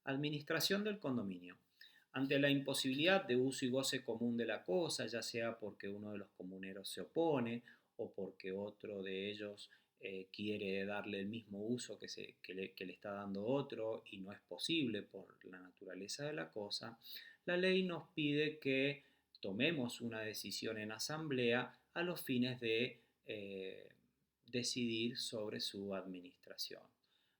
Administración del condominio. Ante la imposibilidad de uso y goce común de la cosa, ya sea porque uno de los comuneros se opone o porque otro de ellos quiere darle el mismo uso que le está dando otro y no es posible por la naturaleza de la cosa, la ley nos pide que tomemos una decisión en asamblea a los fines de decidir sobre su administración.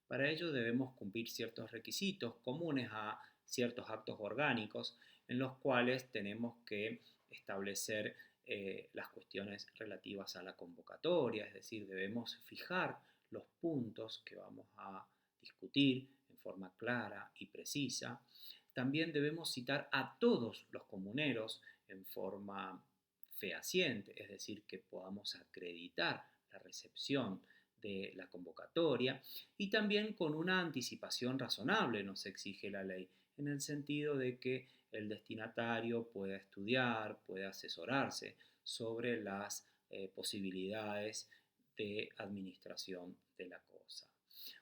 Para ello debemos cumplir ciertos requisitos comunes a ciertos actos orgánicos en los cuales tenemos que establecer las cuestiones relativas a la convocatoria, es decir, debemos fijar los puntos que vamos a discutir en forma clara y precisa. También debemos citar a todos los comuneros en forma fehaciente, es decir, que podamos acreditar la recepción de la convocatoria y también con una anticipación razonable nos exige la ley, en el sentido de que el destinatario pueda estudiar, pueda asesorarse sobre las posibilidades de administración de la cosa.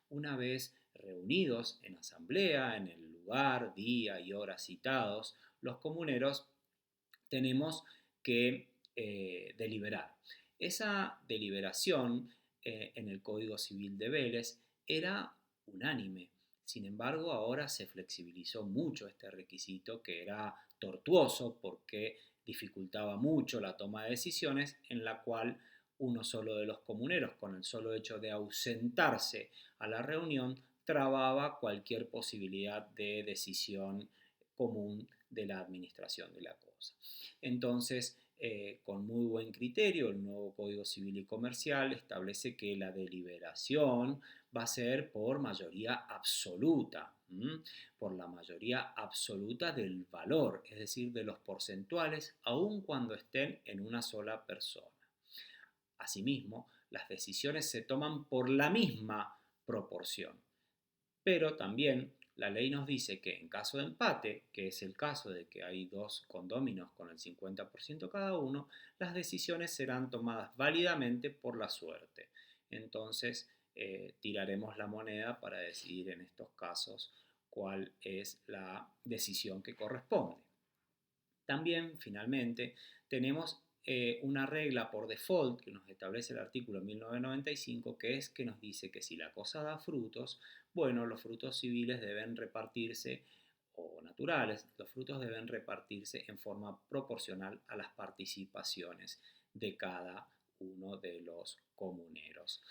Una vez reunidos en asamblea, en el lugar, día y hora citados, los comuneros tenemos que deliberar. Esa deliberación en el Código Civil de Vélez era unánime. Sin embargo, ahora se flexibilizó mucho este requisito que era tortuoso porque dificultaba mucho la toma de decisiones en la cual uno solo de los comuneros, con el solo hecho de ausentarse a la reunión, trababa cualquier posibilidad de decisión común de la administración de la cosa. Entonces, con muy buen criterio, el nuevo Código Civil y Comercial establece que la deliberación va a ser por mayoría absoluta, por la mayoría absoluta del valor, es decir, de los porcentuales, aun cuando estén en una sola persona. Asimismo, las decisiones se toman por la misma proporción. Pero también la ley nos dice que en caso de empate, que es el caso de que hay dos condóminos con el 50% cada uno, las decisiones serán tomadas válidamente por la suerte. Entonces, tiraremos la moneda para decidir en estos casos cuál es la decisión que corresponde. También, finalmente, tenemos una regla por default que nos establece el artículo 1995, que es que nos dice que si la cosa da frutos, bueno, los frutos civiles deben repartirse, o naturales, los frutos deben repartirse en forma proporcional a las participaciones de cada uno de los comuneros.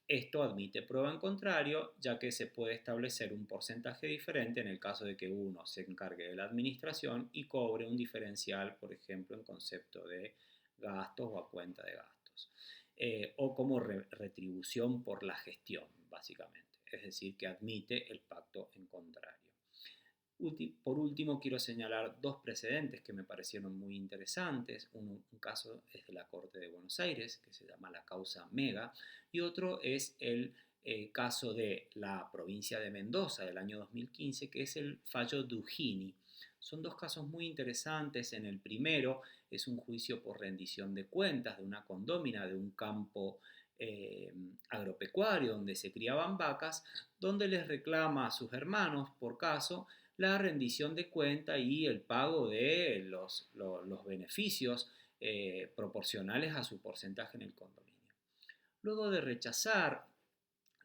Esto admite prueba en contrario, ya que se puede establecer un porcentaje diferente en el caso de que uno se encargue de la administración y cobre un diferencial, por ejemplo, en concepto de gastos o a cuenta de gastos, o como retribución por la gestión, básicamente. Es decir, que admite el pacto en contrario. Por último, quiero señalar dos precedentes que me parecieron muy interesantes. Un caso es de la Corte de Buenos Aires, que se llama la causa Mega, y otro es el caso de la provincia de Mendoza del año 2015, que es el fallo Dugini. Son dos casos muy interesantes. En el primero es un juicio por rendición de cuentas de una condómina de un campo agropecuario donde se criaban vacas, donde les reclama a sus hermanos, por caso, la rendición de cuenta y el pago de los beneficios proporcionales a su porcentaje en el condominio. Luego de rechazar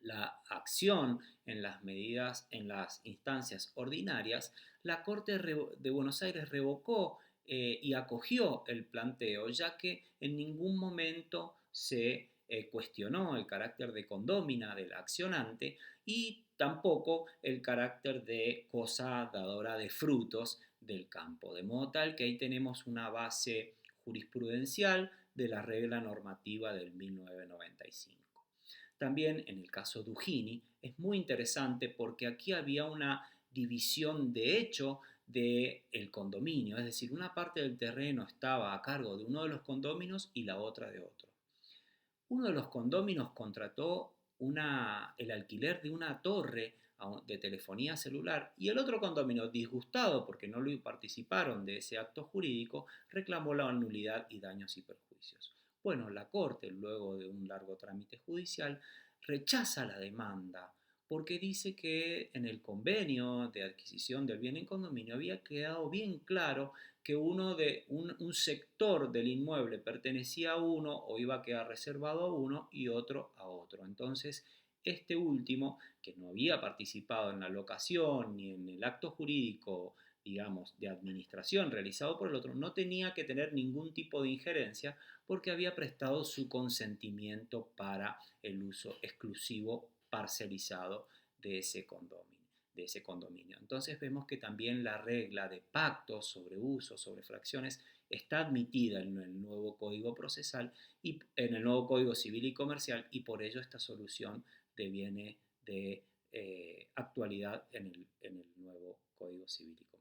la acción en las medidas, en las instancias ordinarias, la Corte de Buenos Aires revocó y acogió el planteo, ya que en ningún momento se cuestionó el carácter de condómina del accionante y tampoco el carácter de cosa dadora de frutos del campo. De modo tal que ahí tenemos una base jurisprudencial de la regla normativa del 1995. También en el caso Dugini es muy interesante porque aquí había una división de hecho del condominio, es decir, una parte del terreno estaba a cargo de uno de los condóminos y la otra de otro. Uno de los condóminos contrató el alquiler de una torre de telefonía celular y el otro condominio, disgustado porque no lo participaron de ese acto jurídico, reclamó la nulidad y daños y perjuicios. Bueno, la Corte, luego de un largo trámite judicial, rechaza la demanda porque dice que en el convenio de adquisición del bien en condominio había quedado bien claro que un sector del inmueble pertenecía a uno o iba a quedar reservado a uno y otro a otro. Entonces, este último, que no había participado en la locación ni en el acto jurídico, digamos, de administración realizado por el otro, no tenía que tener ningún tipo de injerencia porque había prestado su consentimiento para el uso exclusivo parcelizado de ese condominio. Entonces vemos que también la regla de pactos sobre uso, sobre fracciones, está admitida en el nuevo Código Procesal y en el nuevo Código Civil y Comercial, y por ello esta solución deviene de actualidad en el nuevo Código Civil y Comercial.